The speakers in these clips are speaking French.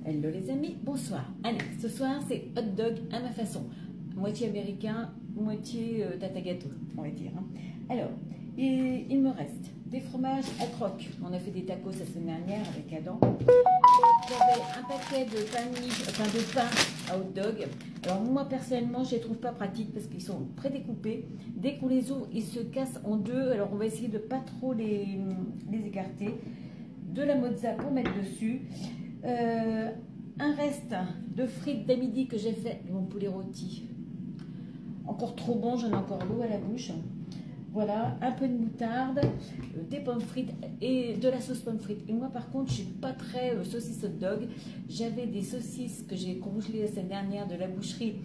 Hello les amis, bonsoir. Allez, ce soir c'est hot dog à ma façon. Moitié américain, moitié tata gâteau, on va dire. Alors, il me reste des fromages à croque. On a fait des tacos la semaine dernière avec Adam. J'avais un paquet de pain de mie, enfin de pain à hot dog. Alors moi personnellement, je les trouve pas pratiques parce qu'ils sont prédécoupés. Dès qu'on les ouvre, ils se cassent en deux. Alors on va essayer de pas trop les écarter. De la mozza pour mettre dessus. Un reste de frites d'amidi que j'ai fait, mon poulet rôti. Encore trop bon, j'en ai encore l'eau à la bouche. Voilà, un peu de moutarde, des pommes frites et de la sauce pommes frites. Et moi par contre, je suis pas très saucisse hot dog. J'avais des saucisses que j'ai congelées la semaine dernière de la boucherie.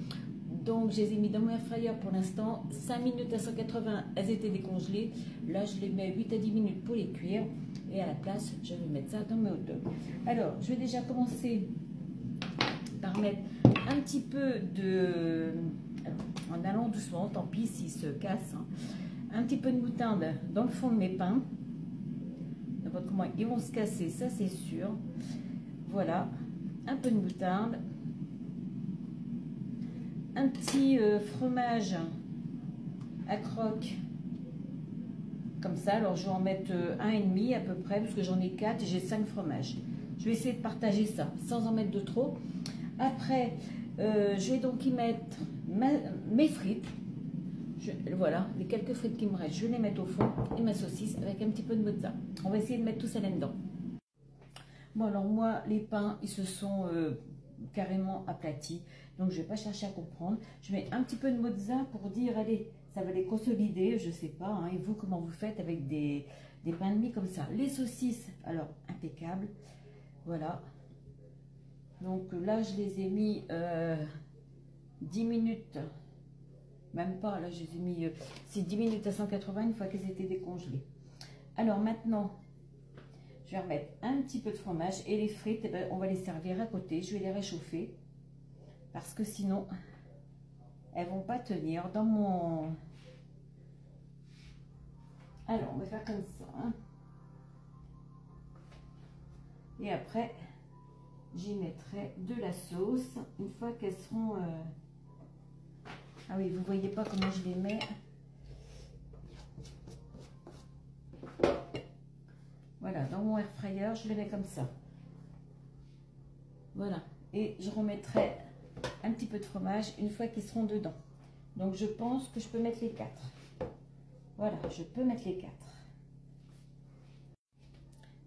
Donc, je les ai mis dans mon air fryer pour l'instant. 5 minutes à 180, elles étaient décongelées. Là, je les mets 8 à 10 minutes pour les cuire. Et à la place, je vais mettre ça dans mes hot dogs. Alors, je vais déjà commencer par mettre un petit peu de... En allant doucement, tant pis s'ils se cassent. Un petit peu de moutarde dans le fond de mes pains. N'importe comment, ils vont se casser, ça c'est sûr. Voilà, un peu de moutarde. Un petit fromage à croque comme ça. Alors je vais en mettre un et demi à peu près parce que j'en ai 4 et j'ai 5 fromages. Je vais essayer de partager ça sans en mettre de trop. Après je vais donc y mettre mes frites. Voilà, les quelques frites qui me restent, je vais les mettre au fond et ma saucisse avec un petit peu de mozza. On va essayer de mettre tout ça là-dedans. Bon alors moi les pains ils se sont carrément aplatis, donc je vais pas chercher à comprendre. Je mets un petit peu de mozza pour dire allez, ça va les consolider, je sais pas, hein, et vous comment vous faites avec des pains de mie comme ça. Les saucisses, alors impeccable, voilà. Donc là je les ai mis 10 minutes, même pas, là je les ai mis 10 minutes à 180 une fois qu'elles étaient décongelées. Alors maintenant je vais remettre un petit peu de fromage et les frites, eh ben, on va les servir à côté. Je vais les réchauffer parce que sinon, elles vont pas tenir dans mon... Alors, on va faire comme ça. Hein. Et après, j'y mettrai de la sauce une fois qu'elles seront... Ah oui, vous voyez pas comment je les mets. Voilà, dans mon air fryer, je les mets comme ça. Voilà. Et je remettrai un petit peu de fromage une fois qu'ils seront dedans. Donc, je pense que je peux mettre les 4. Voilà, je peux mettre les 4.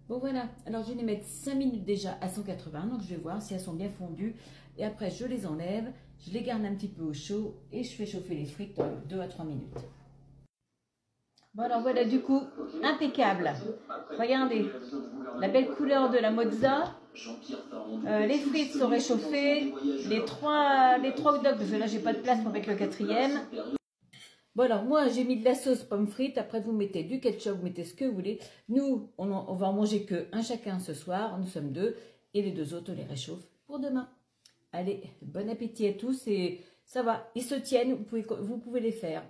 Bon, voilà. Alors, je vais les mettre 5 minutes déjà à 180. Donc, je vais voir si elles sont bien fondues. Et après, je les enlève. Je les garde un petit peu au chaud. Et je fais chauffer les frites 2 à 3 minutes. Bon alors voilà du coup, impeccable. Regardez, la belle couleur de la mozza. Les frites sont réchauffées. Les trois hot dogs, parce que là j'ai pas de place pour mettre le 4e. Bon alors moi j'ai mis de la sauce pomme frite. Après vous mettez du ketchup, vous mettez ce que vous voulez. Nous on va en manger que un chacun ce soir. Nous sommes 2. Et les 2 autres on les réchauffe pour demain. Allez, bon appétit à tous et ça va. Ils se tiennent, vous pouvez les faire.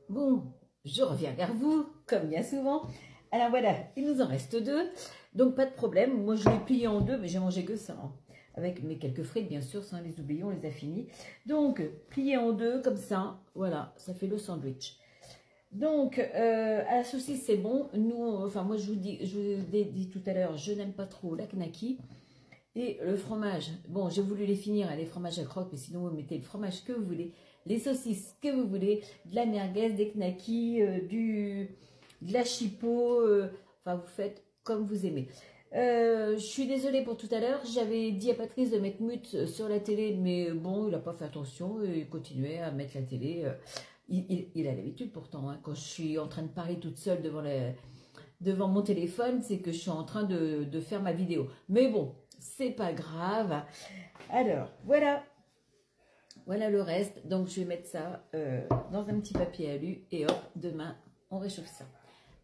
Bon, je reviens vers vous, comme bien souvent. Alors voilà, il nous en reste 2. Donc pas de problème, moi je l'ai plié en 2, mais j'ai mangé que ça. Hein. Avec mes quelques frites, bien sûr, sans les oublier, on les a finis. Donc, plié en 2, comme ça, voilà, ça fait le sandwich. Donc, à la saucisse, c'est bon. Nous, enfin moi je vous ai dit tout à l'heure, je n'aime pas trop la knaki. Et le fromage, bon, j'ai voulu les finir, les fromages à croque, mais sinon vous mettez le fromage que vous voulez, les saucisses que vous voulez, de la merguez, des knackis, de la chipot, enfin vous faites comme vous aimez. Je suis désolée pour tout à l'heure, j'avais dit à Patrice de mettre mute sur la télé, mais bon, il n'a pas fait attention, il continuait à mettre la télé. Il a l'habitude pourtant, hein, quand je suis en train de parler toute seule devant mon téléphone, c'est que je suis en train de faire ma vidéo. Mais bon, c'est pas grave. Alors, voilà. Voilà le reste. Donc, je vais mettre ça dans un petit papier alu. Et hop, demain, on réchauffe ça.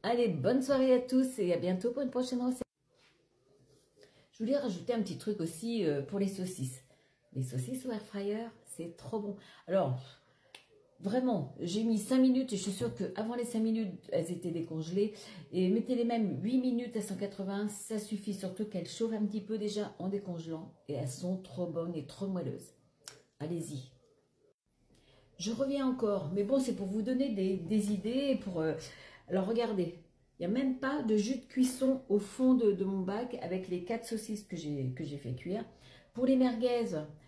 Allez, bonne soirée à tous et à bientôt pour une prochaine recette. Je voulais rajouter un petit truc aussi pour les saucisses. Les saucisses au air fryer, c'est trop bon. Alors, Vraiment, j'ai mis 5 minutes et je suis sûre qu'avant les 5 minutes, elles étaient décongelées. Et mettez les mêmes 8 minutes à 180, ça suffit. Surtout qu'elles chauffent un petit peu déjà en décongelant. Et elles sont trop bonnes et trop moelleuses. Allez-y. Je reviens encore, mais bon, c'est pour vous donner des idées. Alors regardez, il n'y a même pas de jus de cuisson au fond de mon bac avec les 4 saucisses que j'ai fait cuire. Pour les merguez,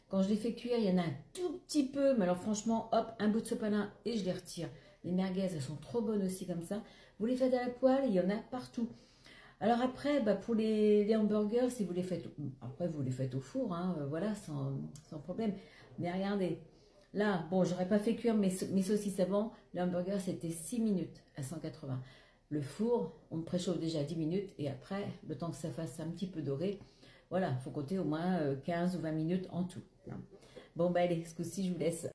quand je les fais cuire, il y en a un tout petit peu, mais alors franchement, hop, un bout de sopalin et je les retire. Les merguez, elles sont trop bonnes aussi comme ça. Vous les faites à la poêle, il y en a partout. Alors après, pour les hamburgers, si vous les faites, après vous les faites au four, hein, voilà, sans problème. Mais regardez, là, bon, j'aurais pas fait cuire mes saucisses avant. Le hamburger, c'était 6 minutes à 180. Le four, on le préchauffe déjà à 10 minutes et après, le temps que ça fasse un petit peu doré, voilà, il faut compter au moins 15 ou 20 minutes en tout. Bon, allez, ce coup-ci, je vous laisse.